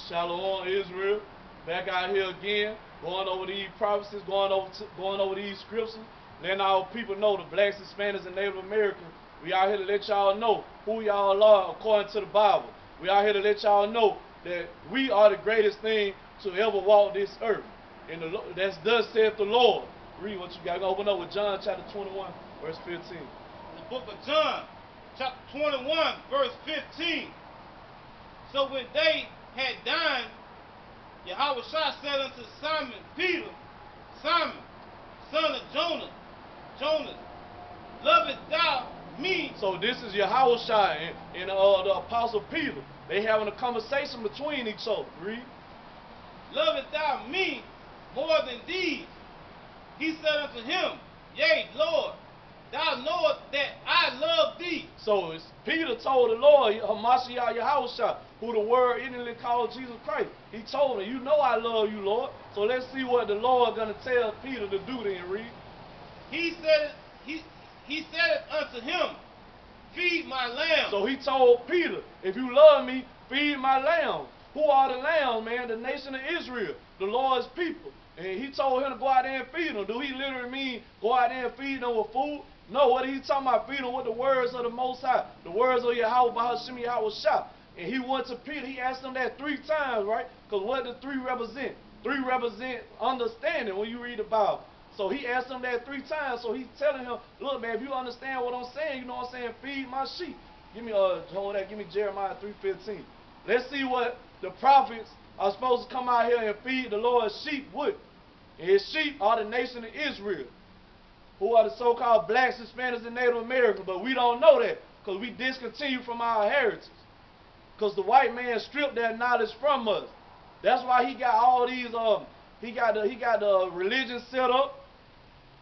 Shalom, Israel. Back out here again, going over these prophecies, going over these scriptures, letting our people know, the blacks, Hispanics, and Native Americans. We out here to let y'all know who y'all are according to the Bible. We out here to let y'all know that we are the greatest thing to ever walk this earth. And that's thus saith the Lord. Read what you got. Open up with John chapter 21, verse 15. The book of John, chapter 21, verse 15. So when they had dined, Yahweh said unto Simon Peter, Simon, son of Jonas, lovest thou me? So this is Yahweh and the apostle Peter. They having a conversation between each other. Read. Lovest thou me more than these? He said unto him, Yea, Lord, thou knowest that I love thee. So Peter told the Lord, Hamashiach Yahweh, who the word innately called Jesus Christ. He told him, you know I love you, Lord. So let's see what the Lord going to tell Peter to do then. Read. He said unto him, feed my lambs. So he told Peter, if you love me, feed my lambs. Who are the lambs, man? The nation of Israel, the Lord's people. And he told him to go out there and feed them. Do he literally mean go out there and feed them with food? No, what he talking about? Feed them with the words of the Most High, the words of Yahweh Bahashim Yahweh Shah. And he went to Peter, he asked him that 3 times, right? Because what does 3 represent? 3 represent understanding when you read the Bible. So he asked him that 3 times. So he's telling him, look, man, if you understand what I'm saying, you know what I'm saying, feed my sheep. Give me hold that, give me Jeremiah 3:15. Let's see what the prophets are supposed to come out here and feed the Lord's sheep with. And his sheep are the nation of Israel, who are the so-called blacks, Hispanics, and Native Americans. But we don't know that because we discontinue from our heritage. Because the white man stripped that knowledge from us. That's why he got all these, he got the religion set up.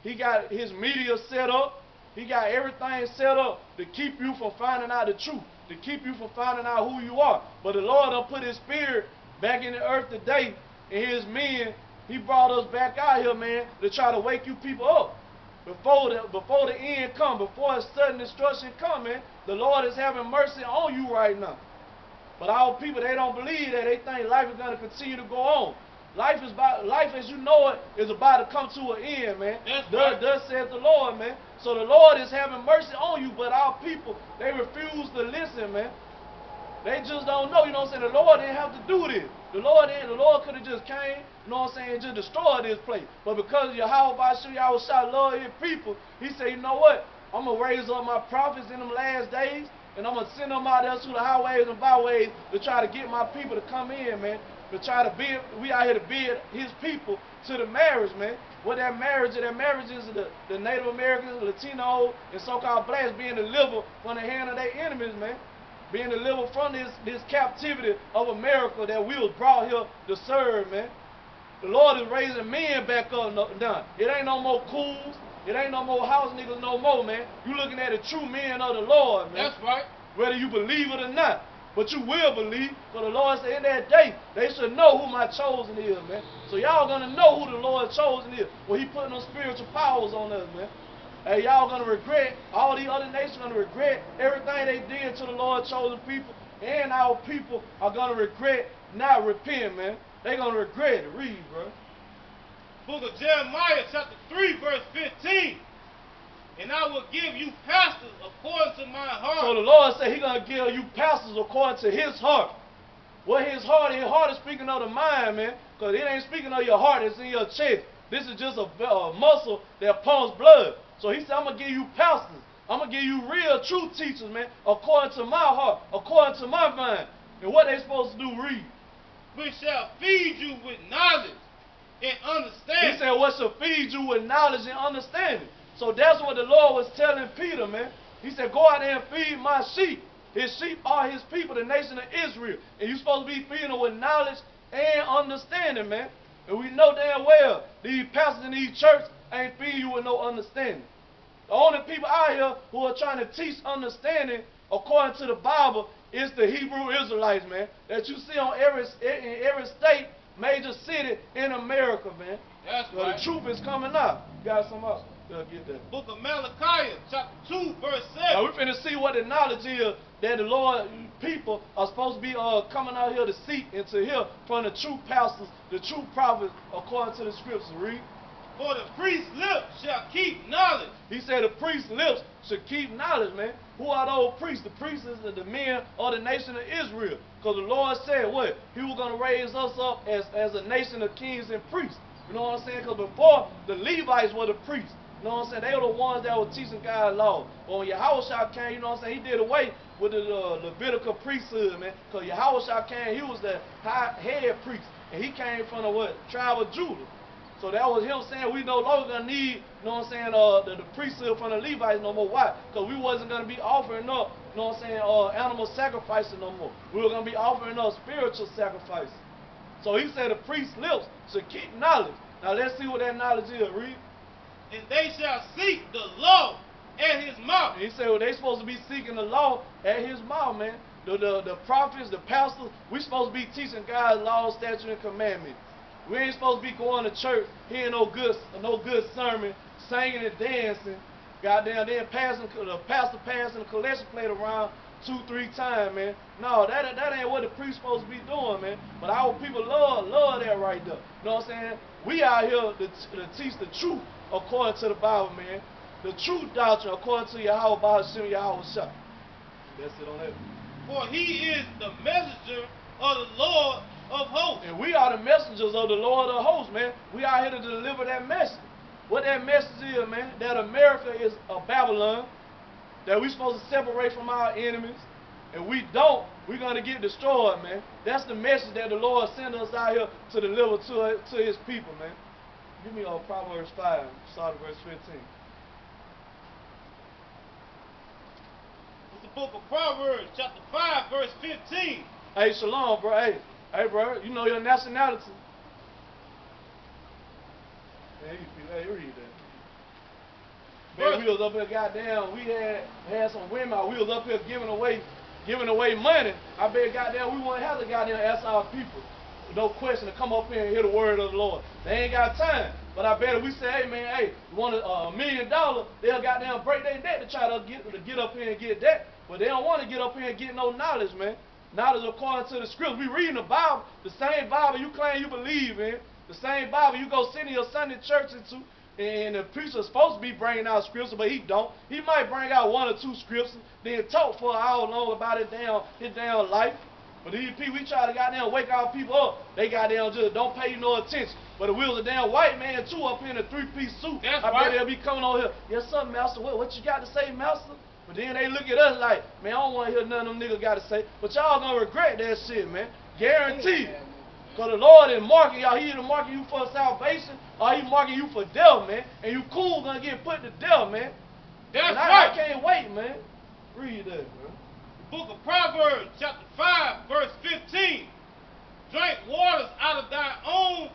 He got his media set up. He got everything set up to keep you from finding out the truth, to keep you from finding out who you are. But the Lord done put his spirit back in the earth today, and his men, he brought us back out here, man, to try to wake you people up. Before the end come, before a sudden destruction come, man, the Lord is having mercy on you right now. But our people, they don't believe that. They think life is going to continue to go on. Life as you know it is about to come to an end, man. Thus saith the Lord, man. So the Lord is having mercy on you, but our people, they refuse to listen, man. They just don't know, you know what I'm saying? The Lord didn't have to do this. The Lord could have just came, you know what I'm saying, and just destroyed this place. But because Yahweh Bashir Yahweh Shah love his people, he said, you know what? I'm going to raise up my prophets in them last days, and I'm going to send them out there through the highways and byways to try to get my people to come in, man. To try to bid, we out here to bid his people to the marriage, man. What that marriage is the Native Americans, Latino, and so-called blacks being delivered from the hand of their enemies, man. Being delivered from this captivity of America that we was brought here to serve, man. The Lord is raising men back up now. It ain't no more cools. It ain't no more house niggas no more, man. You looking at the true men of the Lord, man. That's right. Whether you believe it or not. But you will believe, because the Lord said in that day, they should know who my chosen is, man. So y'all going to know who the Lord chosen is. Well, he putting those spiritual powers on us, man. Hey, y'all going to regret, all these other nations going to regret everything they did to the Lord chosen people. And our people are going to regret not repenting, man. They going to regret it. Read, bro. Book of Jeremiah, chapter 3, verse 15. And I will give you pastors according to my heart. So the Lord said he's going to give you pastors according to his heart. What his heart is speaking of the mind, man. Because it ain't speaking of your heart, it's in your chest. This is just a muscle that pumps blood. So he said, I'm going to give you pastors. I'm going to give you real, true teachers, man, according to my heart, according to my mind. And what they supposed to do, read. Which shall feed you with knowledge and understanding. He said, what shall feed you with knowledge and understanding. So that's what the Lord was telling Peter, man. He said, go out there and feed my sheep. His sheep are his people, the nation of Israel. And you're supposed to be feeding them with knowledge and understanding, man. And we know damn well these pastors in these churches ain't feeding you with no understanding. The only people out here who are trying to teach understanding according to the Bible is the Hebrew Israelites, man. That you see on in every state, major city in America, man. That's right. The truth is coming out. You got some else? We'll get that. Book of Malachi, chapter 2, verse 7. Now we finna see what the knowledge is that the Lord people are supposed to be coming out here to seek and to hear from the true pastors, the true prophets, according to the scriptures. Read. For the priest's lips shall keep knowledge. He said the priest's lips should keep knowledge, man. Who are those priests? The priests is the men of the nation of Israel. Because the Lord said what? He was going to raise us up as a nation of kings and priests. You know what I'm saying? Because before, the Levites were the priests. You know what I'm saying? They were the ones that were teaching God's law. But when Yahushua came, you know what I'm saying? He did away with the Levitical priesthood, man. Because Yahushua came, he was the head priest. And he came from the what? Tribe of Judah. So that was him saying we no longer gonna need, you know what I'm saying, the priesthood from the Levites no more. Why? Because we wasn't gonna be offering up, you know what I'm saying, animal sacrifices no more. We were gonna be offering up spiritual sacrifices. So he said the priest's lips should keep knowledge. Now let's see what that knowledge is. Read. And they shall seek the law at his mouth. And he said, well, they supposed to be seeking the law at his mouth, man. The prophets, the pastors, we supposed to be teaching God's law, statute, and commandment. We ain't supposed to be going to church, hearing no good sermon, singing and dancing. Goddamn, then the pastor passing the collection plate around 2-3 times, man. No, that ain't what the priest supposed to be doing, man. But our people love that right there. You know what I'm saying? We out here to teach the truth according to the Bible, man. The true doctrine according to Yahweh Bahashim Yahweh Shah. That's it on that. For he is the messenger of the Lord of hosts. And we are the messengers of the Lord of hosts, man. We are here to deliver that message. What that message is, man, that America is a Babylon, that we're supposed to separate from our enemies, and we don't, we're going to get destroyed, man. That's the message that the Lord sent us out here to deliver to his people, man. Give me Proverbs 5, start at verse 15. It's the book of Proverbs, chapter 5, verse 15. Hey, shalom, bro. Hey, bro, you know your nationality. Hey, read that. Man, we was up here, goddamn, we had some women out. We was up here giving away money. I bet, goddamn, we wouldn't have to goddamn ask our people, no question, to come up here and hear the word of the Lord. They ain't got time. But I bet if we say, hey, man, hey, you want $1 million, they'll goddamn break their neck to try to get up here and get that. But they don't want to get up here and get no knowledge, man. Knowledge according to the scripts. We reading the Bible, the same Bible you claim you believe in, the same Bible you go sit in your Sunday church into, and the preacher's supposed to be bringing out scripture, but he don't. He might bring out 1 or 2 scriptures, then talk for an hour long about his damn life. But these people, we try to goddamn wake our people up. They goddamn just don't pay you no attention. But if we was a damn white man too up in a 3-piece suit, I bet they'll be coming on here. Yes, sir, master. What you got to say, master? But then they look at us like, man, I don't want to hear none of them niggas got to say. But y'all gonna regret that shit, man. Guarantee. Because the Lord is marking y'all. He either marking you for salvation or he marking you for death, man. And you cool gonna get put to death, man. That's right. I can't wait, man. Read that, man. Book of Proverbs, chapter 5, verse 15. Drink waters out of thy own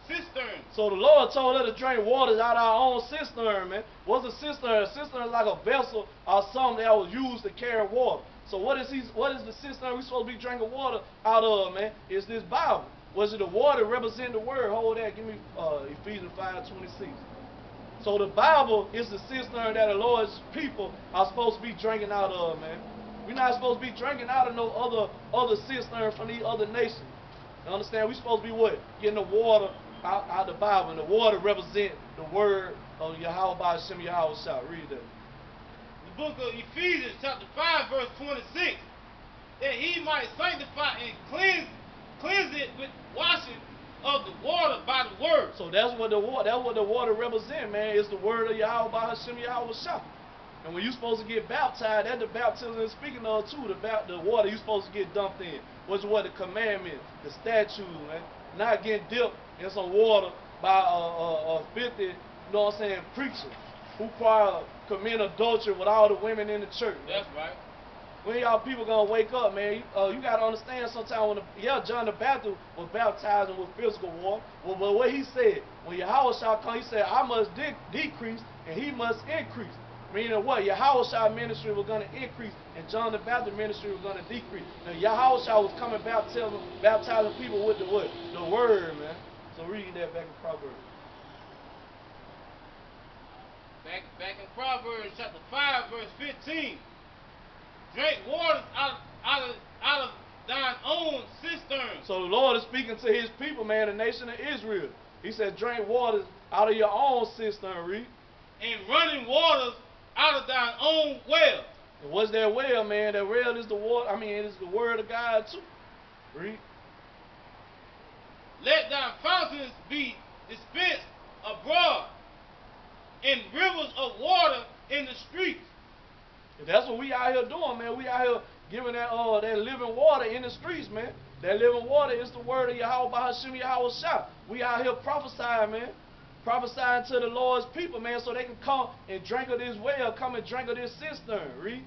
cistern. So the Lord told us to drink waters out of our own cistern, man. What's a cistern? A cistern is like a vessel or something that was used to carry water. So what is the cistern we supposed to be drinking water out of, man? It's this Bible. Was it the water represent the word? Hold that. Give me Ephesians 5:26. So the Bible is the cistern that the Lord's people are supposed to be drinking out of, man. We're not supposed to be drinking out of no other cistern from these other nations. You understand? We're supposed to be what? Getting the water out the Bible. And the water represent the word of Yahweh Bahashim Yahweh Shah. Read that. The book of Ephesians, chapter 5, verse 26. That he might sanctify and cleanse it with washing of the water by the word. So that's what the water represents, man. It's the word of Yahweh Bahashim Yahweh Shah. And when you're supposed to get baptized, that's the baptism is speaking of too. The water you're supposed to get dumped in. Which is what the commandment, the statute, man. Not getting dipped in some water by a 50, you know what I'm saying, preacher who probably commit adultery with all the women in the church. That's right. When y'all people gonna wake up, man, you gotta understand sometimes when John the Baptist was baptizing with physical water. Well, but what he said, when Yahweh shall come, he said, I must decrease and he must increase. Meaning what? Yahweh ministry was going to increase and John the Baptist ministry was going to decrease. Now Yahweh was coming baptizing people with the what? The word, man. So read that back in Proverbs. Back in Proverbs chapter 5, verse 15. Drink waters out of thine own cistern. So the Lord is speaking to his people, man, the nation of Israel. He said, drink waters out of your own cistern, read. And running waters out of thine own well. And what's that well, man? That well is the water. I mean, it is the word of God too. Read. Let thy fountains be dispensed abroad, and rivers of water in the streets. And that's what we out here doing, man. We out here giving that living water in the streets, man. That living water is the word of Yahweh Bahashim Yahweh Shah. We out here prophesying, man. Prophesying to the Lord's people, man, so they can come and drink of this well, come and drink of this cistern. Read.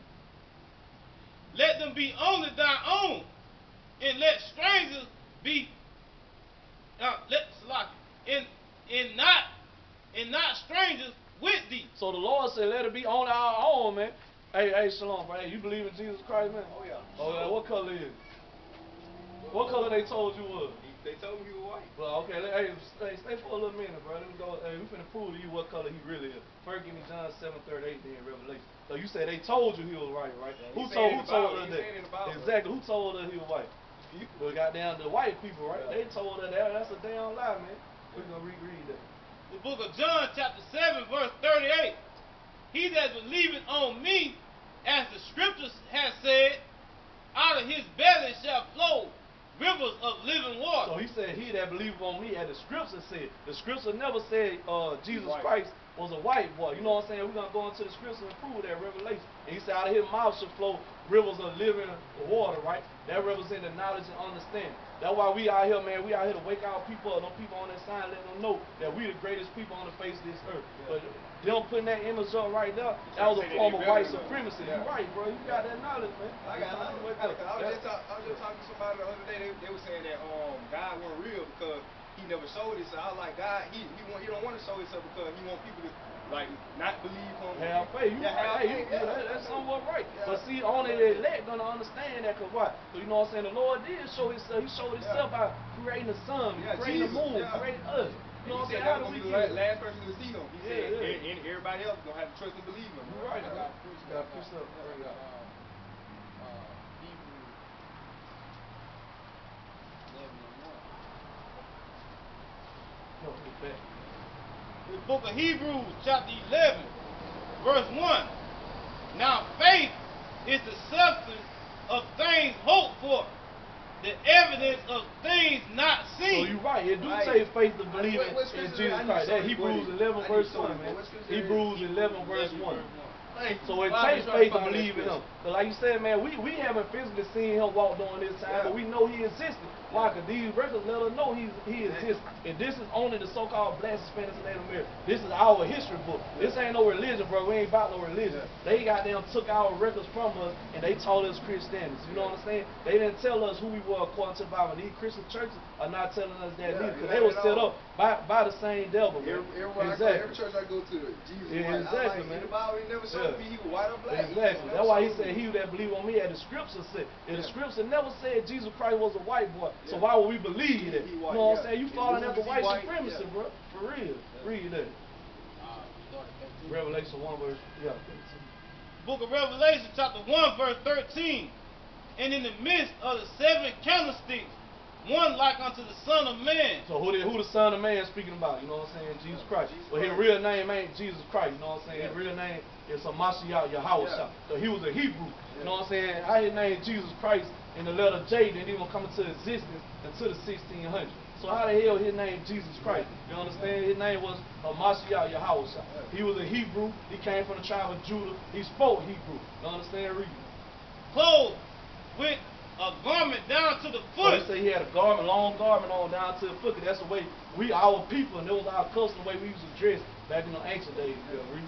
Let them be only thine own, and let strangers be not strangers with thee. So the Lord said, let it be on our own, man. Hey, Shalom, bro. Hey, you believe in Jesus Christ, man? Oh, yeah. Oh, yeah. What color is it? What color they told you was? They told me he was white. Well, okay, stay for a little minute, bro. Let me go. Hey, we finna prove to you what color he really is. First, give me John 7:38, then Revelation. So you said they told you he was white, right? Yeah, who told her that? Exactly. Who told her he was white? Well, got down to white people, right? Yeah. They told her that. That's a damn lie, man. We're gonna reread that. The book of John, chapter 7, verse 38. He that believeth on me, as the scriptures have said, out of his belly shall flow rivers of living water. So he said, he that believeth on me, as the scripture said. The scripture never said Jesus White. Christ was a white boy. You know what I'm saying? We're going to go into the scripture and prove that Revelation. And he said, out of his mouth shall flow rivers of living water, right? That represents the knowledge and understanding. That's why we out here, man. We out here to wake our people up. Them people on that sign, letting them know that we the greatest people on the face of this earth. Yeah. But them putting that image up right there, that was a form of white supremacy. Yeah. You're right, bro. You got that knowledge, man. I got Wake knowledge. up. I was just talking to somebody the other day. They were saying that God wasn't real because he never showed himself. I was like, God, he don't want to show himself because he want people to like not believe him. Have faith. You Yeah, right. have faith. That's somewhat right. Yeah. But see, only the elect gonna understand that, cause why? So you know what I'm saying? The Lord did show himself. He showed himself by creating the sun, creating the moon, creating us. You know what I'm saying? How do we get get the last person to see him? He said, yeah. and everybody else gonna have to trust and believe him. You're right. I got preached Got about pushed up. Bring it out. Hebrews 11:1. No, get back. The book of Hebrews, chapter 11, verse 1. Now faith is the substance of things hoped for, the evidence of things not So seen. you're right. It do Right. say faith to believe What in scripture Jesus I need Christ. to That show you, Hebrews buddy. 11 I verse need to show 1, you, man. what scripture Hebrews 11 verse 1. Thank So it you. takes faith to believe in him. But like you said, man, we haven't physically seen him walk during this time, but we know he existed. Why? Because these records let us know he exists. And this is only the so-called Black Hispanics in Native America. This is our history book. This ain't no religion, bro. We ain't about no religion. They goddamn took our records from us and they taught us Christianity. You know what I'm saying? They didn't tell us who we were according to the Bible. These Christian churches are not telling us that Yeah, neither. Because you're they not were at set all. up by the same devil, man. Every church I go to, Jesus Yeah, white. exactly, I like, man. in the Bible, he never showed me he was white or black. Exactly. That's why he said, he that believe on me, as the scripture said. And the scripture never said Jesus Christ was a white boy. So why would we believe that? You know what I'm saying? You falling after white supremacy, bro. For real. Read that. Revelation 1 verse, Book of Revelation, chapter 1, verse 13. And in the midst of the 7 candlesticks, one like unto the Son of Man. So who the Son of Man speaking about? You know what I'm saying? Jesus Christ. But his real name ain't Jesus Christ. You know what I'm saying? His real name is Hamashiach Yahweh. So he was a Hebrew. You know what I'm saying? How his name Jesus Christ in the letter J didn't even come into existence until the 1600s. So how the hell his name Jesus Christ? You understand? His name was Hamashiach Yahweh. He was a Hebrew. He came from the tribe of Judah. He spoke Hebrew. You understand? Read. Clothed with a garment down to the So foot. they say he had a garment, long garment on down to the foot. That's the way our people, and it was our custom, the way we used to dress back in the ancient days. Read.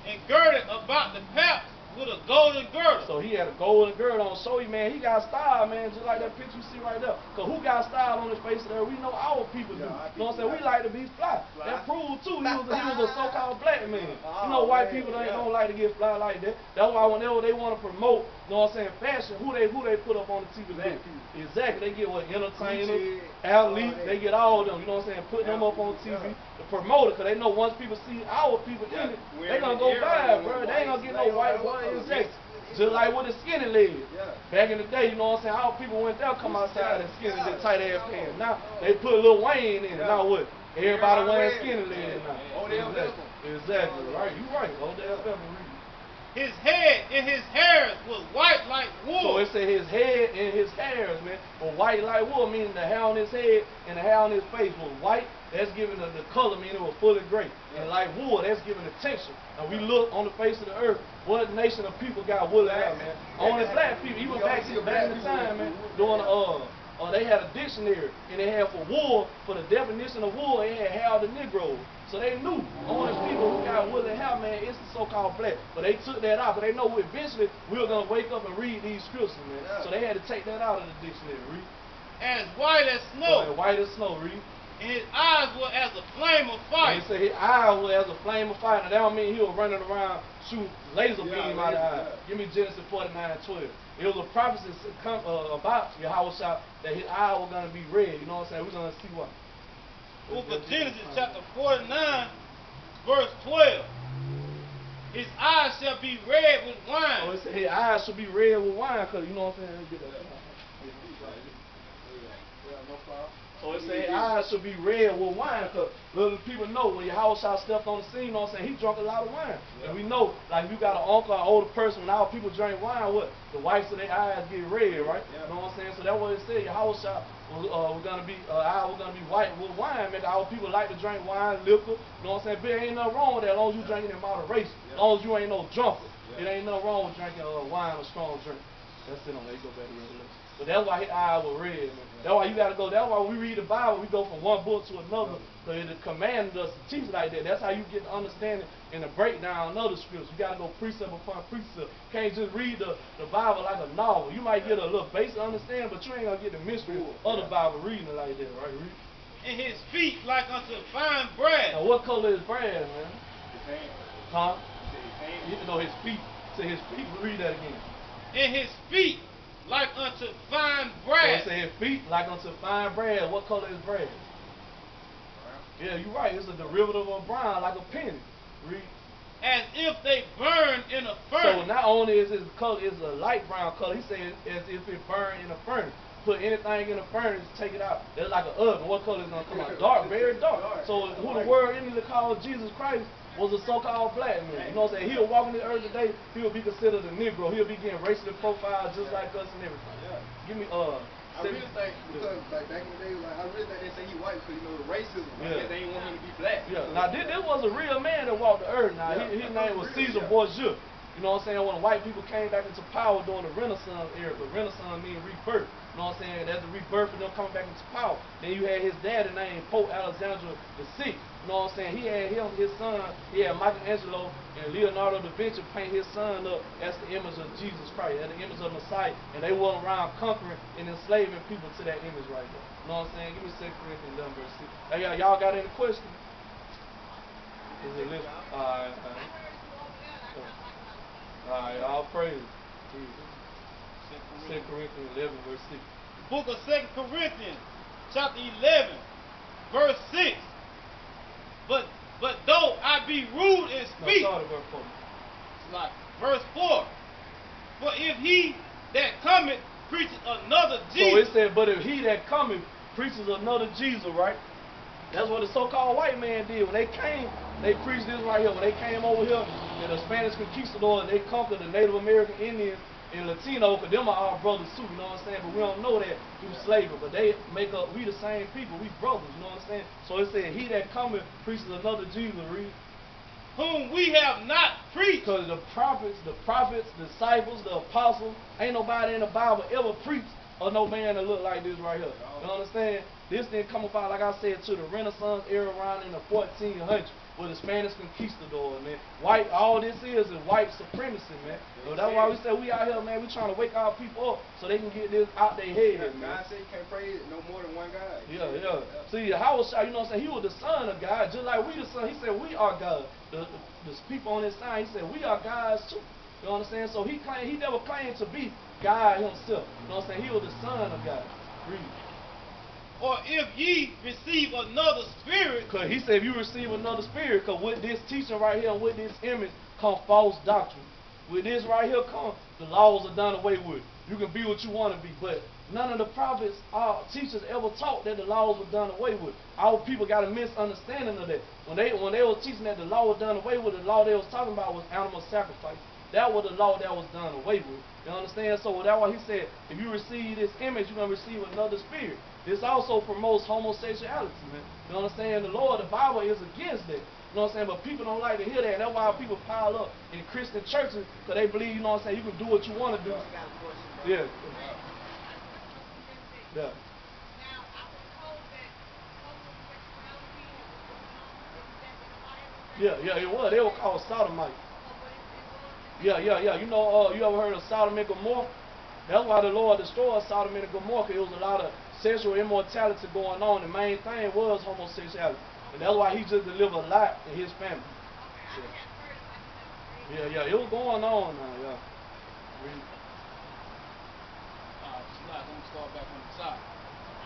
And girded about the paps with a golden girdle. So he had a golden girdle on. Show you, man, he got style, man, just like that picture you see right there. Because who got style on his face there? We know our people do. You know what I'm saying? We like to be fly. That proved, too, he was a so-called black man. You know, white people don't like to get fly like that. That's why whenever they want to promote, you know what I'm saying, fashion, who they put up on the TV? Exactly. They get what? Entertainers, athletes, they get all of them, you know what I'm saying, putting them up on TV. The promoter, because they know once people see our people in it, they going to go buy it, bro. They ain't going to get no white boy. Exactly. Just like with the skinny legs. Back in the day, you know what I'm saying, our people went there, come outside and skinny, the tight ass pants. Now, they put Lil Wayne in it. Now what? Everybody wearing skinny legs now. Exactly. Right. You right. Odell Beckham. His head and his hairs was white like wool. So it said his head and his hairs, man, were white like wool, meaning the hair on his head and the hair on his face was white. That's giving the color, meaning it was fully gray. And like wool, that's giving the texture. And we look on the face of the earth, what nation of people got woolly hair, man? Only black people. Even back in the time, man, doing they had a dictionary, and they had for wool, for the definition of wool, they had hair of the Negroes. So they knew only people who got woolly hair, man, it's the so-called black. But they took that out, but they know eventually we were going to wake up and read these scriptures, man. So they had to take that out of the dictionary, read. As white as snow. So, white as snow, read. And his eyes were as a flame of fire. And they say his eyes were as a flame of fire. Now that don't mean he was running around shooting laser beam out of the eye. Give me Genesis 49:12. It was a prophecy about Yahushua that his eye was going to be red. You know what I'm saying? We're going to see what. Book of Genesis chapter 49, verse 12. His eyes shall be red with wine. Oh, it said his eyes should be red with wine, because you know what I'm saying? Get that. So it said his eyes should be red with wine, because little people know when Yahushua stepped on the scene, you know what I'm saying, he drunk a lot of wine. And we know, like, if you got an uncle or older person, when our people drink wine, what? The whites of their eyes get red, right? You know what I'm saying? So that's what it said. Yahushua was going to be, eye was going to be white with wine. Man, our people like to drink wine, liquor. You know what I'm saying? But there ain't nothing wrong with that as long as you drinking in moderation. As long as you ain't no drunkard. It ain't nothing wrong with drinking wine or strong drink. That's it on there. Go back to Revelation. But that's why his eyes were red, man. That's why you got to go. That's why we read the Bible. We go from one book to another. So it commanded us to teach like that. That's how you get the understanding and the breakdown of the scriptures. You got to go precept upon precept. You can't just read the Bible like a novel. You might get a little basic understanding, but you ain't going to get the mystery of the Bible reading it like that, right? Read. And his feet like unto fine brass. Now, what color is brass, man? Huh? You know his feet. Say his feet. Read that again. And his feet like unto fine brass. So it say his feet like unto fine brass. What color is brass? Yeah, you're right. It's a derivative of brown, like a penny. Read. As if they burn in a furnace. So not only is his color is a light brown color, he said as if it burned in a furnace. Put anything in a furnace, take it out. It's like an oven. What color is gonna come out? Dark, very dark. So who the word English called Jesus Christ was a so-called black man. You know what I'm saying? He'll walk in the earth today, he'll be considered a Negro. He'll be getting racially profiled just like us and everything. Give me I really think because like back in the day, like I really think they say he white because you know the racism. Like, they ain't want him to be black. Now this was a real man that walked the earth. Now his name was Caesar Borgia. You know what I'm saying? When the white people came back into power during the Renaissance era, but Renaissance means rebirth. You know what I'm saying? That's the rebirth of them coming back into power. Then you had his daddy named Pope Alexander VI. You know what I'm saying? He had his son, he had Michelangelo and Leonardo da Vinci paint his son up as the image of Jesus Christ, as the image of Messiah. And they went around conquering and enslaving people to that image right there. You know what I'm saying? Give me 2 Corinthians 11 verse 6. Hey, y'all got any questions? Is it list? Alright. Alright, all praise. 2 Corinthians 11 verse 6. Book of 2 Corinthians chapter 11 verse 6. But though I be rude in speech. No, verse 4. Like verse 4. For if he that cometh preacheth another Jesus. So it said, but if he that cometh preaches another Jesus, right? That's what the so-called white man did. When they came, they preached this right here. When they came over here, and the Spanish conquistadors, they conquered the Native American Indians and Latino, because them are our brothers too, you know what I'm saying? But we don't know that through slavery. But they make up, we the same people, we brothers, you know what I'm saying? So it said, he that cometh preaches another Jesus, read. Whom we have not preached. Because the prophets, disciples, the apostles, ain't nobody in the Bible ever preached or no man that look like this right here. You understand? This didn't come about, like I said, to the Renaissance era around in the 1400s. with the Spanish conquistadors, man. All this is white supremacy, man. So that's why we say we out here, man. We trying to wake our people up so they can get this out their head, man. God said you can't praise no more than one God. Yeah. See, Howard Shah, you know what I'm saying? He was the son of God, just like we the son. He said we are God. The people on his side, he said we are gods too. You know what I'm saying? So he never claimed to be God himself. You know what I'm saying? He was the son of God. Read. Or if ye receive another spirit. Because he said if you receive another spirit, because with this teaching right here, with this image, come false doctrine. With this right here come, the laws are done away with. You can be what you want to be, but none of the prophets or teachers ever taught that the laws were done away with. Our people got a misunderstanding of that. When they were teaching that the law was done away with, the law they was talking about was animal sacrifice. That was the law that was done away with. You understand? So that's why he said, if you receive this image, you're going to receive another spirit. This also promotes homosexuality, man. You understand? The Lord, the Bible is against that. You know what I'm saying? But people don't like to hear that. And that's why people pile up in Christian churches, because they believe, you know what I'm saying, you can do what you want to do. Yeah. Yeah. Yeah, it was. They were called sodomites. Yeah. You know, you ever heard of Sodom and Gomorrah? That's why the Lord destroyed Sodom and Gomorrah, because there was a lot of sexual immortality going on. The main thing was homosexuality. And that's why he just delivered a lot in his family. Yeah, it was going on now, yeah. I'm going to start back on the side.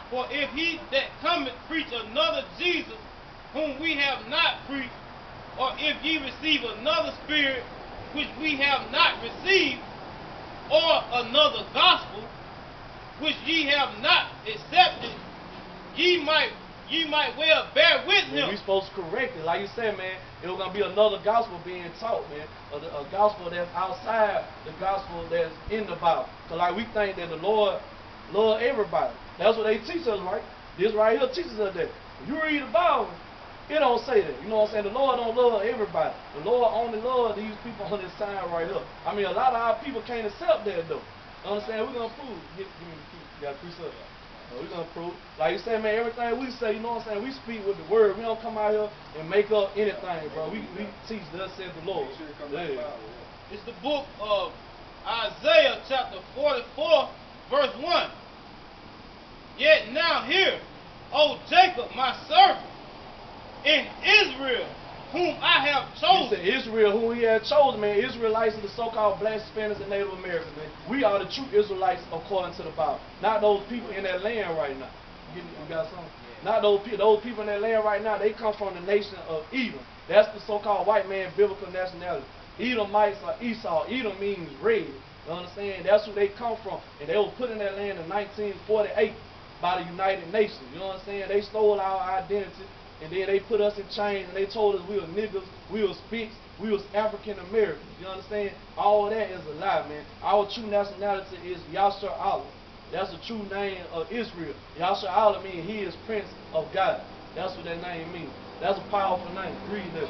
For if he that cometh preach another Jesus, whom we have not preached, or if ye receive another spirit, which we have not received, or another gospel, which ye have not accepted, ye might well bear with him. We supposed to correct it. Like you said, man, it was going to be another gospel being taught, man. A gospel that's outside the gospel that's in the Bible. So like we think that the Lord love everybody. That's what they teach us, right? This right here teaches us that. If you read the Bible, it don't say that. You know what I'm saying? The Lord don't love everybody. The Lord only loves these people on this side right here. I mean, a lot of our people can't accept that, though. You understand? We're going to prove. Give me the key. You got 3 subs. We're going to prove. Like you said, man, everything we say, you know what I'm saying? We speak with the word. We don't come out here and make up anything, bro. We teach, thus said the Lord. Yeah. It's the book of Isaiah, chapter 44, verse 1. Yet now hear, O Jacob, my servant, in Israel, whom I have chosen. He said Israel, whom he had chosen, man. Israelites are the so-called black, Spanish, and Native Americans, man. We are the true Israelites according to the Bible. Not those people in that land right now. You got something? Not those people in that land right now. They come from the nation of Edom. That's the so-called white man biblical nationality. Edomites are Esau. Edom means red. You understand? That's where they come from. And they were put in that land in 1948 by the United Nations. You know what I'm saying? They stole our identity. And then they put us in chains and they told us we were niggas, we was Spicks, we was African Americans. You understand? All of that is a lie, man. Our true nationality is Yasser Allah. That's the true name of Israel. Yasser Allah means he is Prince of God. That's what that name means. That's a powerful name. Read that.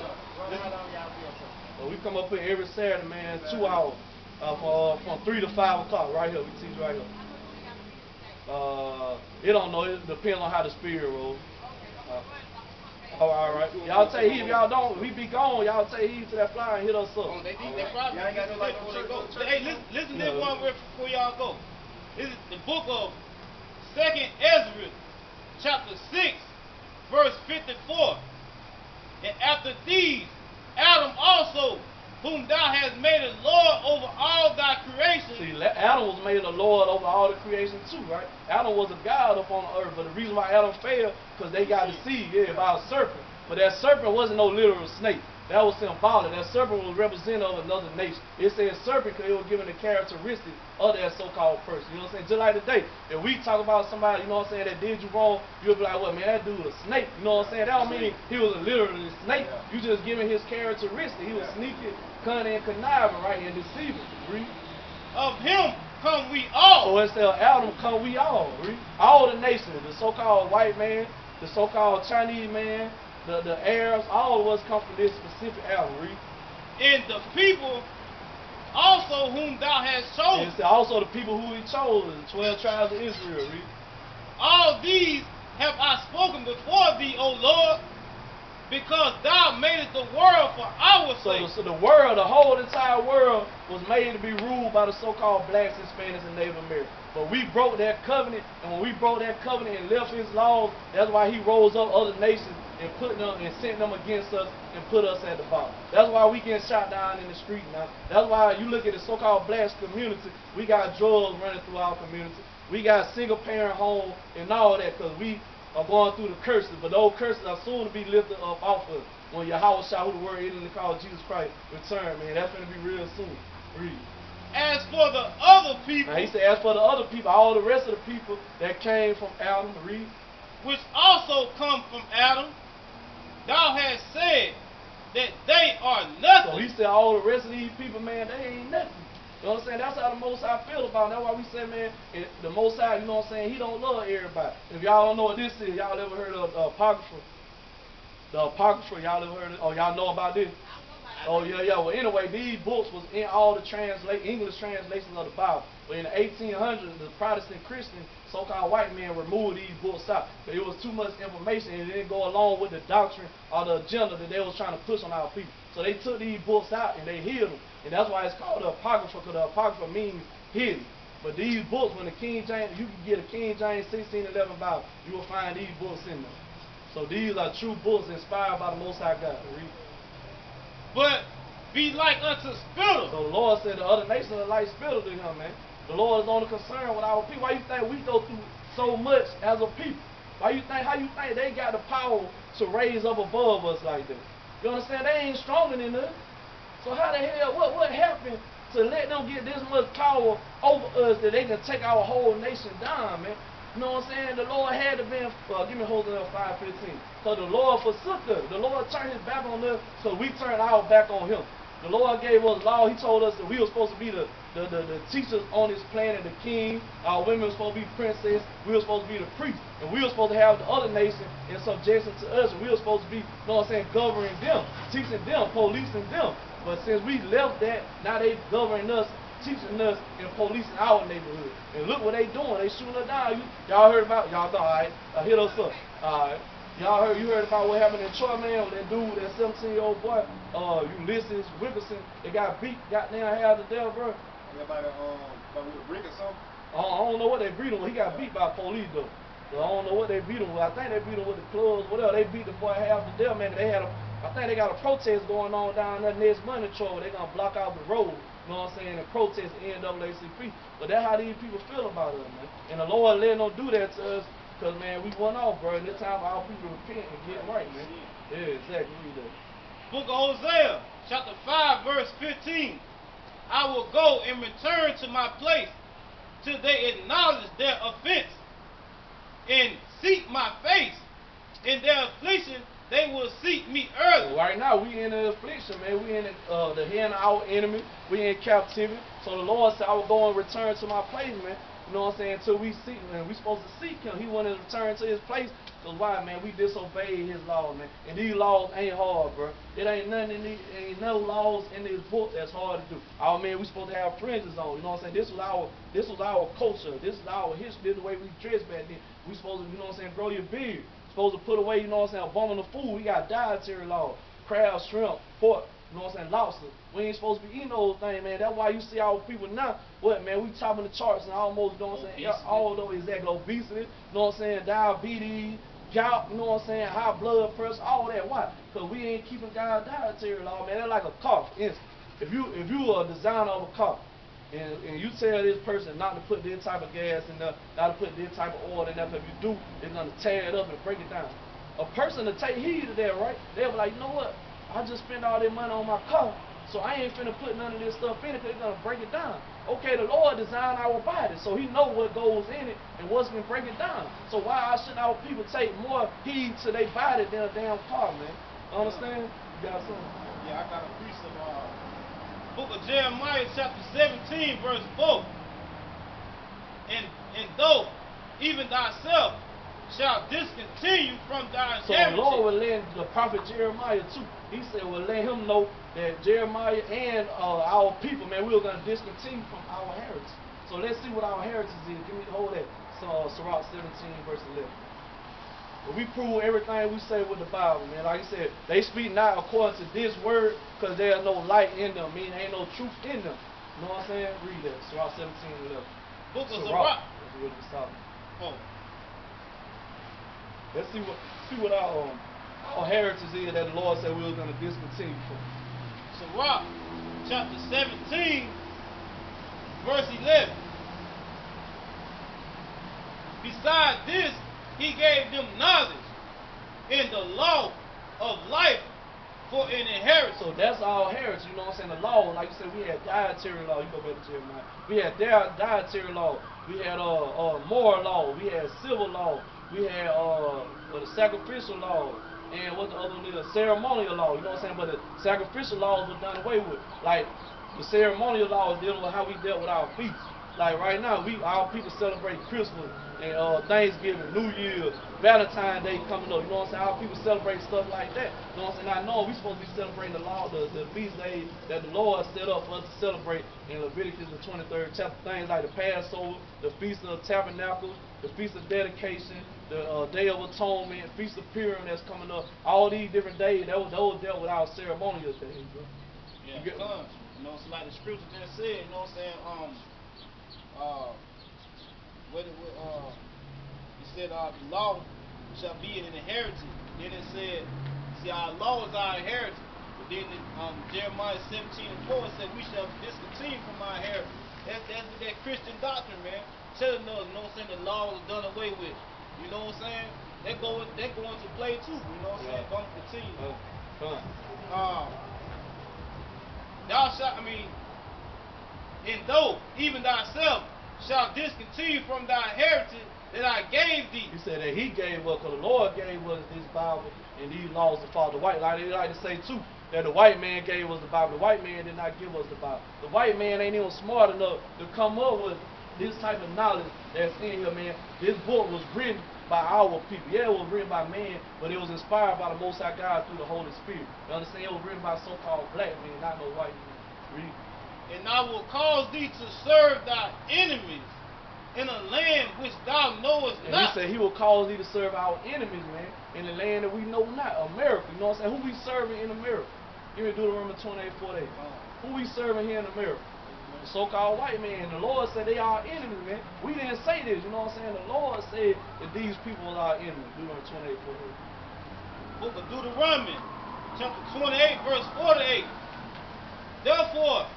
We come up here every Saturday, man, 2 hours. From 3 to 5 o'clock, right here. We teach right here. It don't know. It depends on how the spirit rolls. All right. Y'all take heed. If y'all don't, we be gone. Y'all take heed to that flyer and hit us up. They probably ain't got no like Hey, listen to this one before y'all go. This is the book of 2nd Ezra, chapter 6, verse 54. And after these, Adam also, whom thou hast made a Lord over all thy creation. See, Adam was made a Lord over all the creation too, right? Adam was a God upon the earth, but the reason why Adam failed, because they got deceived, by a serpent. But that serpent wasn't no literal snake. That was symbolic. That serpent was representative of another nation. It said serpent because it was given the characteristics of that so-called person. You know what I'm saying? Just like today, if we talk about somebody, you know what I'm saying, that did you wrong, you'll be like, well, man, that dude was a snake. You know what I'm saying? That don't mean he was a literally snake. You just giving his characteristics. He was sneaky, cunning, and conniving, right, and deceiving. Read. Of him come we all. So instead of Adam, come we all. Read. All the nations, the so-called white man, the so-called Chinese man, the Arabs, all of us come from this specific Adam. Read. And the people also whom thou hast chosen. And also the people who he chose, the 12 tribes of Israel. Read. All these have I spoken before thee, O Lord, because thou madest the world for our sake. So the world, the whole entire world, was made to be ruled by the so-called blacks, Hispanics, and Native Americans. But we broke that covenant, and when we broke that covenant and left his laws, that's why he rose up other nations and put them and sent them against us and put us at the bottom. That's why we get shot down in the street now. That's why you look at the so-called black community, we got drugs running through our community. We got single-parent home and all that because we are going through the curses. But those curses are soon to be lifted up off of us when Yahweh Shah, who the word is called Jesus Christ, return, man. That's going to be real soon. Read. As for the other people, Now he said, as for the other people, all the rest of the people that came from Adam, read, which also come from Adam, thou hast said that they are nothing. so he said all the rest of these people, man, they ain't nothing. You know what I'm saying? That's how the Most High feel about it. That's why we say, man, the Most High, you know what I'm saying, he don't love everybody. If y'all don't know what this is, y'all ever heard of the Apocrypha? The Apocrypha, y'all ever heard of it? Oh, y'all know about this? Oh, yeah, yeah. Well, anyway, these books was in all the English translations of the Bible. But in the 1800s, the Protestant Christian, so-called white men removed these books out. But it was too much information and it didn't go along with the doctrine or the agenda that they was trying to push on our people. So they took these books out and they hid them. And that's why it's called the Apocrypha, because the Apocrypha means hidden. But these books, when the King James, you can get a King James 1611 Bible, you will find these books in there. So these are true books inspired by the Most High God. Read. But be like unto spittle. So the Lord said the other nations are like spittle to him, man. The Lord is only concerned with our people. Why you think we go through so much as a people? How you think they got the power to raise up above us like that? You understand? They ain't stronger than us. So how the hell, what happened to let them get this much power over us that they can take our whole nation down, man? You know what I'm saying? The Lord had to be, give me Hosea 5:15. So the Lord forsook us. The Lord turned his back on us, so we turned our back on him. The Lord gave us law. He told us that we were supposed to be the teachers on this planet, the king. Our women were supposed to be princess. We were supposed to be the priests. And we were supposed to have the other nation in subjection to us. And we were supposed to be, you know what I'm saying, governing them, teaching them, policing them. But since we left that, now they governing us, teaching us, and policing our neighborhood. And look what they doing. They shooting us down. Y'all heard about, y'all know, all right. Hit us up. All right. You heard about what happened in Troy, man, with that dude, that 17-year-old boy, Ulysses Wilkerson, they got beat, got down half to death, bro. Everybody, with a brick or something? I don't know what they beat him with. He got beat by police, though. So I don't know what they beat him with. I think they beat him with the clubs, whatever. They beat the boy half to death, man. I think they got a protest going on down there next month in Troy where they're going to block out the road, you know what I'm saying, and protest the NAACP. But that's how these people feel about us, man. And the Lord letting them do that to us. Because, man, we went off, bro, and it's time for our people to repent and get right, man. Yeah, exactly. Read that. Book of Hosea, chapter 5, verse 15. I will go and return to my place till they acknowledge their offense and seek my face. In their affliction, they will seek me early. So right now, we in the affliction, man. We in the hand of our enemy. We in captivity. So the Lord said, I will go and return to my place, man. You know what I'm saying? Until we seek him. We supposed to seek him. He wanted to return to his place. Because why, man? We disobeyed his law, man. And these laws ain't hard, bro. It ain't nothing in these, ain't no laws in this book that's hard to do. Our man, we supposed to have fringes on. You know what I'm saying? This was our culture. This is our history. This is the way we dress back then. We supposed to, you know what I'm saying, grow your beard. Supposed to put away, you know what I'm saying, abominable food. We got dietary laws. Crab, shrimp, pork. You know what I'm saying? Lobster. We ain't supposed to be eating those things, man. That's why you see our people now. What, man? We topping the charts and almost, you know what I'm saying? All those exactly obesity. You know what I'm saying? Diabetes, gout. You know what I'm saying? High blood pressure. All that. Why? Because we ain't keeping God's dietary law, man. That's like a car. If you are a designer of a car, and you tell this person not to put this type of gas in there, not to put this type of oil in there, because if you do, they're gonna tear it up and break it down. A person to take heed of that, right? They'll be like, you know what? I just spent all that money on my car, so I ain't finna put none of this stuff in it because it's gonna break it down. Okay, the Lord designed our body, so he know what goes in it and what's gonna break it down. So why shouldn't our people take more heed to their body than a damn car, man? Understand? You got something? Yeah, I got a piece of book of Jeremiah chapter 17, verse 4. And though even thyself shall discontinue from thy inheritance. So the Lord will let the prophet Jeremiah too. He said, we'll let him know that Jeremiah and our people, man, we were going to discontinue from our heritage. So let's see what our heritage is. Give me hold that. So Sirach 17, verse 11. But we prove everything we say with the Bible, man. Like I said, they speak not according to this word because there's no light in them. Meaning there ain't no truth in them. You know what I'm saying? Read that. Sirach 17:11. Book of Sirach. Sirach. That's what it's talking. Oh. Let's see what our heritage is that the Lord said we were going to discontinue from. Sirach, chapter 17, verse 11. Besides this, he gave them knowledge in the law of life for an inheritance. So that's our heritage, you know what I'm saying? The law, like you said, we had dietary law. You go back to Jeremiah. We had dietary law. We had moral law. We had civil law. We had the sacrificial law. And what the other one is, ceremonial law. You know what I'm saying? But the sacrificial laws were done away with. Like the ceremonial law is dealing with how we dealt with our feasts. Like right now, our people celebrate Christmas and Thanksgiving, New Year, Valentine's Day coming up. You know what I'm saying? Our people celebrate stuff like that. You know what I'm saying? I know we supposed to be celebrating the law, the feast days that the Lord set up for us to celebrate in Leviticus the 23rd chapter. Things like the Passover, the Feast of Tabernacles, the Feast of Dedication, the Day of Atonement, Feast of Purim that's coming up. All these different days, those dealt with our ceremonial days, bro. Yeah, because, you know, it's like the scripture just said, you know what I'm saying? It said the law shall be an inheritance. Then it said, see, our law is our inheritance. But then in Jeremiah 17:4 it said we shall discontinue from our inheritance. That's that Christian doctrine, man. Telling us, you know what I'm saying, the law is done away with. You know what I'm saying? That go into play too. You know what I'm saying? Gonna continue. Thou shalt, and though even thyself shalt discontinue from thy heritage that I gave thee. He said that he gave us, because the Lord gave us this Bible and these laws to follow. The white, like they like to say too, that the white man gave us the Bible. The white man did not give us the Bible. The white man ain't even smart enough to come up with this type of knowledge that's in here, man. This book was written by our people. Yeah, it was written by man, but it was inspired by the Most High God through the Holy Spirit. You understand? It was written by so-called black men, not no white men. Read. And I will cause thee to serve thy enemies in a land which thou knowest and not. He said he will cause thee to serve our enemies, man, in the land that we know not, America. You know what I'm saying? Who we serving in America? Give me Deuteronomy 28:48. Who we serving here in America? The so-called white man. The Lord said they are our enemies, man. We didn't say this, you know what I'm saying? The Lord said that these people are our enemies. Deuteronomy 28:48. Book of Deuteronomy, chapter 28, verse 48. Therefore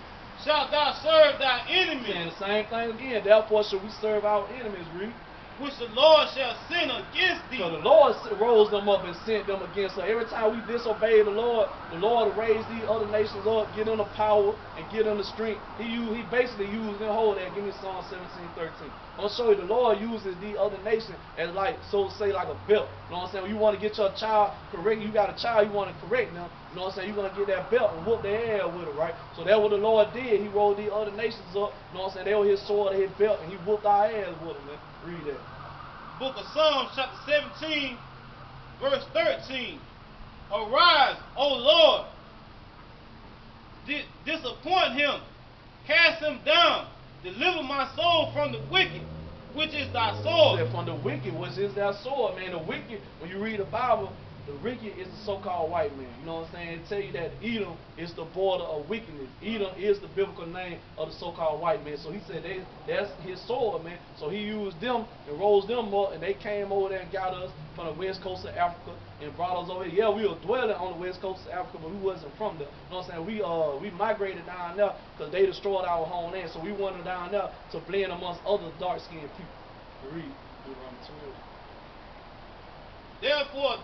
shalt thou serve thy enemies. Saying the same thing again. Therefore should we serve our enemies, read. Which the Lord shall send against thee. So the Lord rose them up and sent them against us. Every time we disobey the Lord will raise these other nations up, give them the power and give them the strength. He basically used them. Hold that. Give me Psalm 17:13. I'm show you the Lord uses these other nations as like, so to say, like a belt. You know what I'm saying? When you want to get your child correct, you got a child, you want to correct them. You know what I'm saying? You're going to get that belt and whoop their ass with it, right? So that's what the Lord did. He rolled these other nations up. You know what I'm saying? They were his sword, his belt, and he whooped our ass with them, man. Read that. Book of Psalms, chapter 17, verse 13. Arise, O Lord, disappoint him, cast him down, deliver my soul from the wicked, which is thy sword. From the wicked, which is thy sword, man. The wicked, when you read the Bible, the wicked is the so-called white man. You know what I'm saying? It tell you that Edom is the border of wickedness. Edom is the biblical name of the so-called white man. So he said that's his sword, man. So he used them and rose them up, and they came over there and got us from the west coast of Africa and brought us over here. Yeah, we were dwelling on the west coast of Africa, but we wasn't from there. You know what I'm saying? We migrated down there because they destroyed our homeland. So we went down there to blend amongst other dark-skinned people. Read Deuteronomy 12. Therefore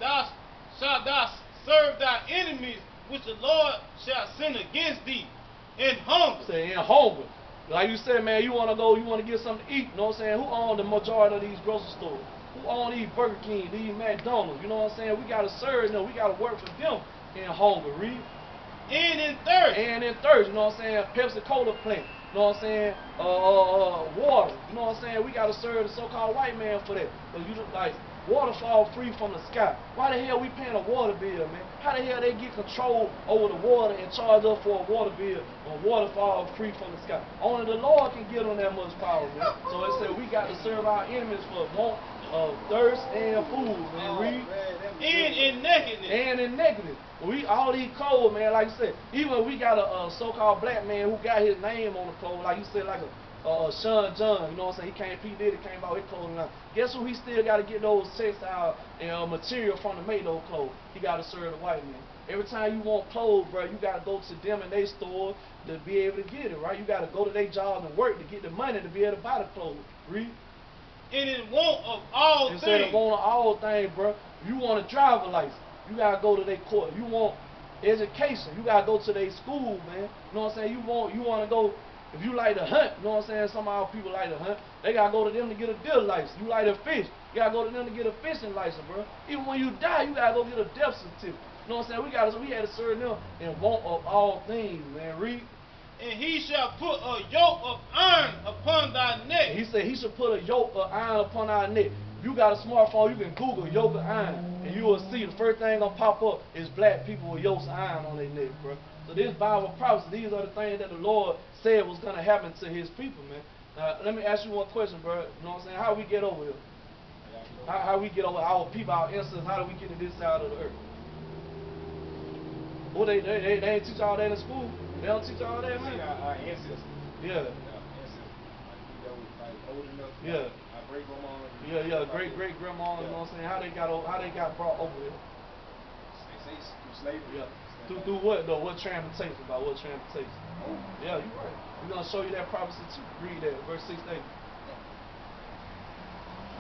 shalt thou serve thy enemies, which the Lord shall send against thee in hunger. Say in hunger. Like you said, man, you want to get something to eat. You know what I'm saying? Who own the majority of these grocery stores? Who own these Burger King, these McDonald's? You know what I'm saying? We got to serve them. We got to work for them in hunger. Read. And in thirst. And in thirst. You know what I'm saying? Pepsi Cola plant. You know what I'm saying? Water. You know what I'm saying? We got to serve the so-called white man for that. Because you just like, water fall free from the sky. Why the hell we paying a water bill, man? How the hell they get control over the water and charge us for a water bill when water fall free from the sky? Only the Lord can give them that much power, man. So it said we got to serve our enemies for of thirst and food, man. Oh, Read. man, them And good. in nakedness. And in nakedness. We all these clothes, man, like I said, even we got a so-called black man who got his name on the clothes, like you said, like a Sean John, you know what I'm saying? He came, P. Diddy came out, his clothing line. Guess who he still got to get those textile and material from to make those clothes? He got to serve the white man. Every time you want clothes, bro, you got to go to them in their store to be able to get it, right? You got to go to their job and work to get the money to be able to buy the clothes. Read. And in want of all Instead of things. wanting all things, bro, you want a driver license, you gotta go to their court. You want education, you gotta go to their school, man. You know what I'm saying? You wanna go, if you like to hunt, you know what I'm saying? Some of our people like to hunt, they gotta go to them to get a deer license. You like to fish, you gotta go to them to get a fishing license, bro. Even when you die, you gotta go get a death certificate. You know what I'm saying? We had to serve them in want of all things, man. Read. And he shall put a yoke of iron upon thy neck. He said he should put a yoke of iron upon our neck. If you got a smartphone, you can Google yoke of iron, and you will see the first thing gonna pop up is black people with yokes of iron on their neck, bro. So this Bible prophecy, these are the things that the Lord said was gonna happen to His people, man. Let me ask you one question, bro. You know what I'm saying? How we get over here? How we get over our people, our ancestors? How do we get to this side of the earth? Well, they ain't teach all that in school. They don't teach all that, man. Our ancestors. Yeah. Our ancestors. Like, that was like old enough. Yeah. Our great grandma. Yeah, great grandma, you know what I'm saying? How they got brought over here? They say through slavery. Yeah. Through what though? What transportation? About what transportation? Oh. Yeah, you're right. We're gonna show you that prophecy too. Read that, verse 16.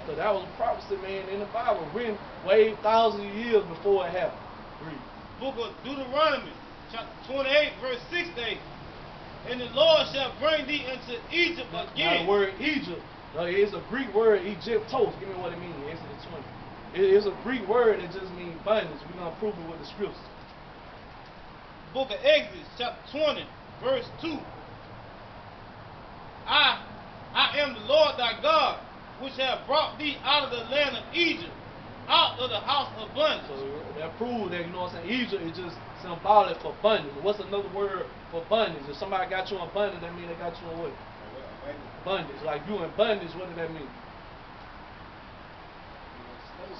So that was a prophecy, man, in the Bible, written way thousands of years before it happened. Read. Book of Deuteronomy, chapter 28, verse 6 to 8. And the Lord shall bring thee into Egypt Now again. the word Egypt, it's a Greek word, Egyptos. Give me what it means. Exodus 20. It's a Greek word that just means bondage. We're gonna prove it with the scriptures. Book of Exodus, chapter 20, verse 2. I am the Lord thy God, which have brought thee out of the land of Egypt, out of the house of bondage. So that proves that, you know what I'm saying, Egypt is just symbolic for bondage. What's another word for bondage? If somebody got you in bondage, that means they got you in what? Bondage. Like you in bondage, what does that mean?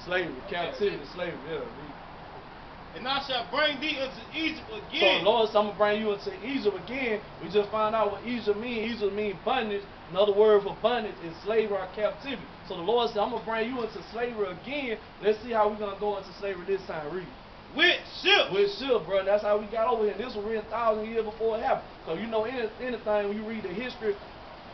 Slavery, captivity, slavery, yeah. And I shall bring thee into Egypt So again. Lord said, I'm going to bring you into Egypt again. We just found out what Egypt means. Egypt means bondage. Another word for bondage is slavery or captivity. So the Lord said, I'm going to bring you into slavery again. Let's see how we're going to go into slavery this time. Read. With ships. With ships, bro. That's how we got over here. This was written 1,000 years before it happened. So you know anything when you read the history,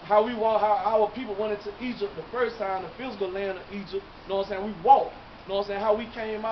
how our people went into Egypt the first time, the physical land of Egypt. You know what I'm saying? We walked. You know what I'm saying? How we came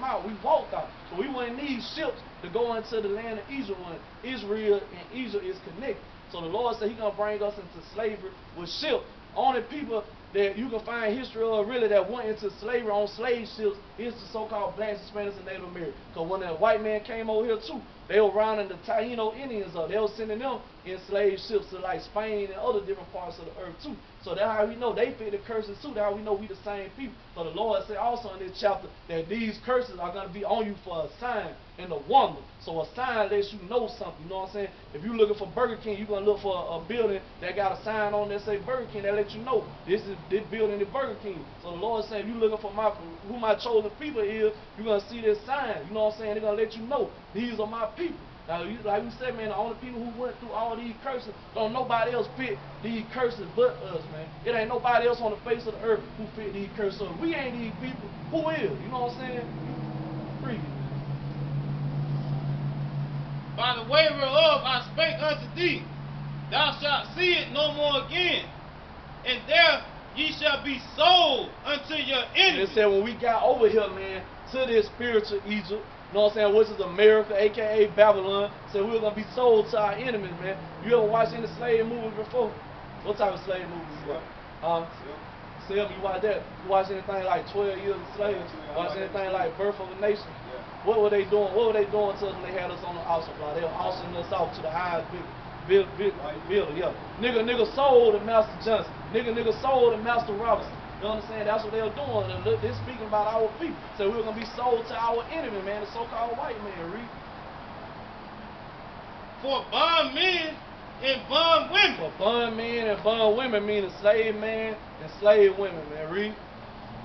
out we walked out. So we wouldn't need ships to go into the land of Egypt when Israel and Egypt is connected. So the Lord said He's gonna bring us into slavery with ships. Only people that you can find history of really that went into slavery on slave ships is the so-called blacks, Hispanics, and Native Americans. Because when the white man came over here too, they were rounding the Taino Indians up. They were sending them in slave ships to like Spain and other different parts of the earth too. So that's how we know they fit the curses too. That's how we know we the same people. So the Lord said also in this chapter that these curses are going to be on you for a sign and a wonder. So a sign lets you know something. You know what I'm saying? If you're looking for Burger King, you're going to look for a building that got a sign on that say Burger King that let you know this building is Burger King. So the Lord said if you're looking for who my chosen people is, you're going to see this sign. You know what I'm saying? They're going to let you know these are my people. Now, like we said, man, the only people who went through all these curses, don't nobody else fit these curses but us, man. It ain't nobody else on the face of the earth who fit these curses. So if we ain't these people, who is? You know what I'm saying? Free. By the way whereof I spake unto thee, thou shalt see it no more again, and there ye shall be sold unto your enemies. It said when we got over here, man, to this spiritual Egypt, you know what I'm saying, which is America, a.k.a. Babylon, said we were going to be sold to our enemies, man. You ever watched any slave movies before? What type of slave movies you watch? You watch that? You watch anything like 12 Years a Slave? Watch anything like Birth of a Nation? What were they doing? What were they doing to us when they had us on the auction block? They were auctioning us off to the highest bidder, yeah. Nigga sold to Master Johnson. Nigga sold to Master Robinson. You understand? That's what they were doing. And they're speaking about our people. So we were going to be sold to our enemy, man, the so-called white man. Read. For bond men and bond women. For bond men and bond women, meaning slave man and slave women, man. Read.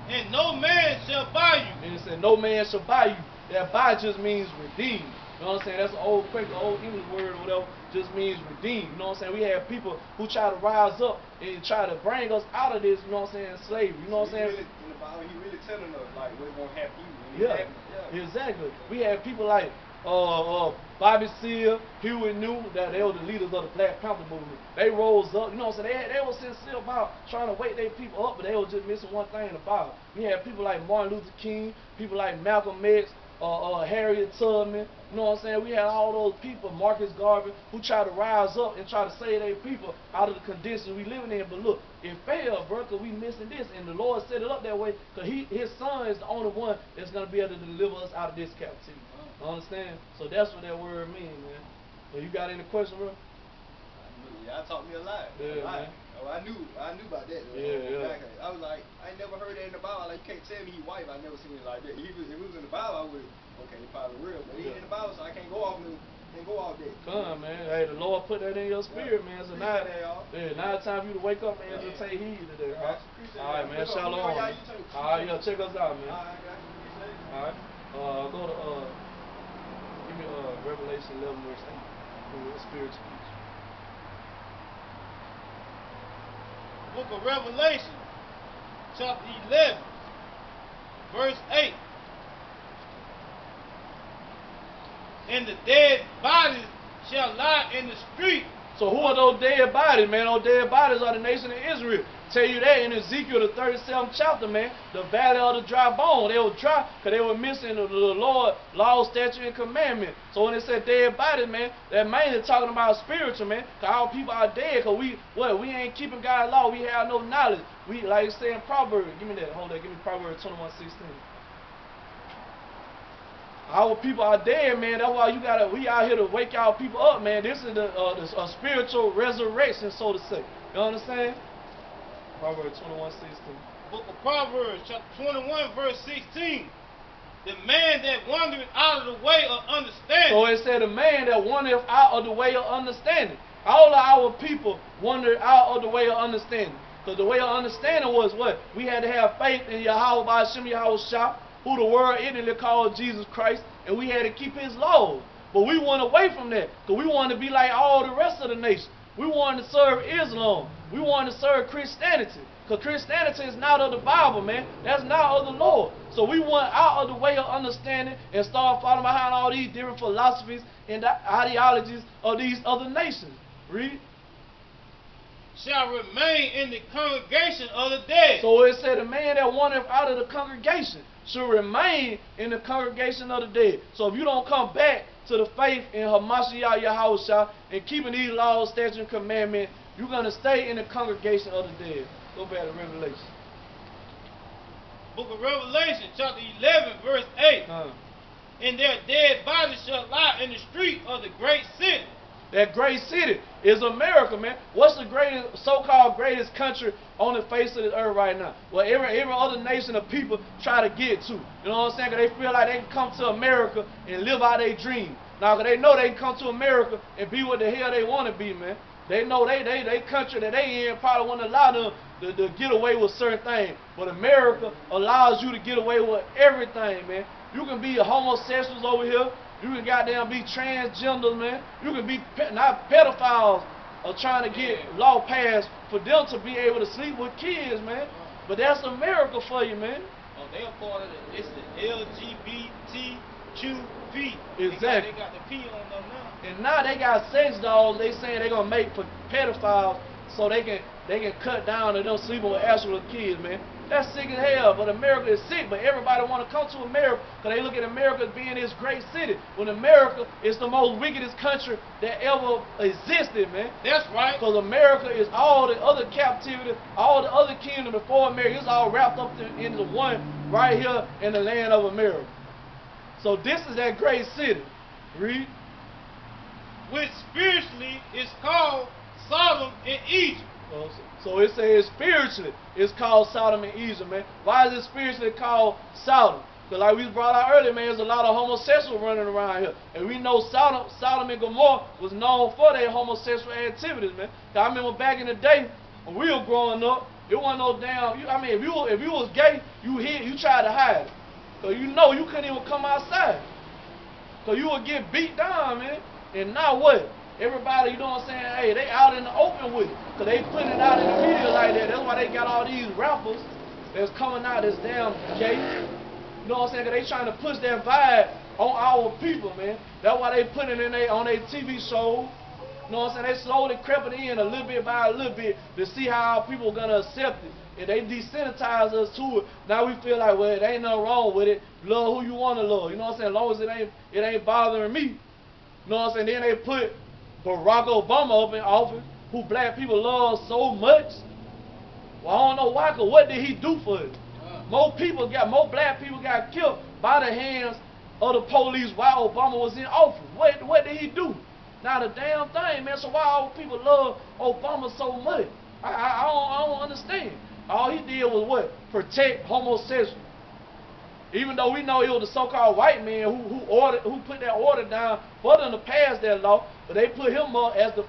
And no man shall buy you. And it said, no man shall buy you. That buy just means redeem. You know what I'm saying? That's an old Quaker, old English word or whatever. Just means redeem. You know what I'm saying? We have people who try to rise up and try to bring us out of this, you know what I'm saying, slavery. You know what I'm saying? Really, in the Bible, he really telling us like what's gonna happen to you. When it Yeah, happens. Yeah. exactly. We have people like Bobby Seale, Huey Newton, that they were the leaders of the Black Panther movement. They rose up, you know what I'm saying? They were sincere about trying to wake their people up, but they were just missing one thing about it. We had people like Martin Luther King, people like Malcolm X, Harriet Tubman, you know what I'm saying? We had all those people, Marcus Garvey, who tried to rise up and try to save their people out of the conditions we living in. But look, it failed, bro, because we missing this. And the Lord set it up that way because his son is the only one that's going to be able to deliver us out of this captivity. Understand? So that's what that word means, man. So you got any questions, bro? Y'all taught me a lot. Yeah, man. Oh, I knew about that. Yeah. I was like, I ain't never heard that in the Bible. Like, you can't tell me he white. I never seen it like that. If it was in the Bible, I would. Okay, it's probably real, but it ain't in the Bible, so I can't go off that. Come, man. Hey, the Lord put that in your spirit, man. So now, that, now it's time for you to wake up, man, to take heed today, right? All right, man. Shalom. All right, check us out, man. All right. Go to give me Revelation 11 verse 8. Spiritual speech. Book of Revelation, chapter 11, verse 8. And the dead bodies shall lie in the street. So who are those dead bodies, man? Those dead bodies are the nation of Israel. Tell you that in Ezekiel, the 37th chapter, man. The valley of the dry bone. They were dry because they were missing the Lord, law, statute, and commandment. So when it said dead bodies, man, that mainly talking about spiritual, man. Because our people are dead because we ain't keeping God's law. We have no knowledge. We, like it say in Proverbs. Give me that. Hold that. Give me Proverbs 21:16. Our people are dead, man. That's why we out here to wake our people up, man. This is a spiritual resurrection, so to say. You understand? Proverbs 21:16. Book of Proverbs, chapter 21, verse 16. The man that wandereth out of the way of understanding. So it said, the man that wandereth out of the way of understanding. All of our people wandered out of the way of understanding. Because the way of understanding was what? We had to have faith in Yahweh by Hashem Yahweh Shah, who the world ignorantly called Jesus Christ, and we had to keep his laws. But we went away from that, because we wanted to be like all the rest of the nation. We wanted to serve Islam. We wanted to serve Christianity, because Christianity is not of the Bible, man. That's not of the Lord. So we went out of the way of understanding and started following behind all these different philosophies and the ideologies of these other nations. Read. Shall remain in the congregation of the dead. So it said the man that wandereth out of the congregation should remain in the congregation of the dead. So if you don't come back to the faith in Hamashiach Yahushua and keeping these laws, statutes, and commandments, you're going to stay in the congregation of the dead. Go back to Revelation. Book of Revelation, chapter 11, verse 8. And their dead bodies shall lie in the street of the great city. That great city is America, man. What's the greatest, so-called greatest country on the face of the earth right now? Well, every other nation of people try to get to. You know what I'm saying? Because they feel like they can come to America and live out their dream. Now, because they know they can come to America and be what the hell they want to be, man. They know they country that they in probably wouldn't allow them to get away with certain things. But America allows you to get away with everything, man. You can be homosexuals over here. You can goddamn be transgenders, man. You can be not pedophiles or trying to get law passed for them to be able to sleep with kids, man. But that's America for you, man. Oh, they are part of it. It's the LGBTQP. Exactly. They got the P on them now. And now they got sex dolls. They saying they're gonna make for pedophiles so they can cut down on them sleeping with actual kids, man. That's sick as hell, but America is sick. But everybody want to come to America because they look at America as being this great city. When America is the most wickedest country that ever existed, man. That's right. Because America is all the other captivity, all the other kingdom before America. It's all wrapped up into one right here in the land of America. So this is that great city. Read. Which spiritually is called Sodom and Egypt. So it says spiritually it's called Sodom and Egypt, man. Why is it spiritually called Sodom? Because like we brought out earlier, man, there's a lot of homosexuals running around here. And we know Sodom and Gomorrah was known for their homosexual activities, man. I remember back in the day, when we were growing up, it wasn't no damn. I mean, if you was gay, you tried to hide it, cause you know you couldn't even come outside, cause you would get beat down, man. And now what? Everybody, you know what I'm saying? Hey, they out in the open with it, cause they putting it out in the media like that. That's why they got all these rappers that's coming out as damn gay. You know what I'm saying? Cause they trying to push that vibe on our people, man. That's why they put it on their TV shows. You know what I'm saying? They slowly crept it in a little bit by a little bit to see how people gonna accept it. And they desensitize us to it. Now we feel like, well, it ain't nothing wrong with it. Love who you want to love. You know what I'm saying? As long as it ain't bothering me. You know what I'm saying? Then they put Barack Obama up in office, who black people love so much. Well, I don't know why, cause what did he do for it? More black people got killed by the hands of the police while Obama was in office. What did he do? Not a damn thing, man. So why all people love Obama so much? I don't understand. All he did was what? Protect homosexuals. Even though we know it was the so-called white man who put that order down for them to pass that law, but they put him up as the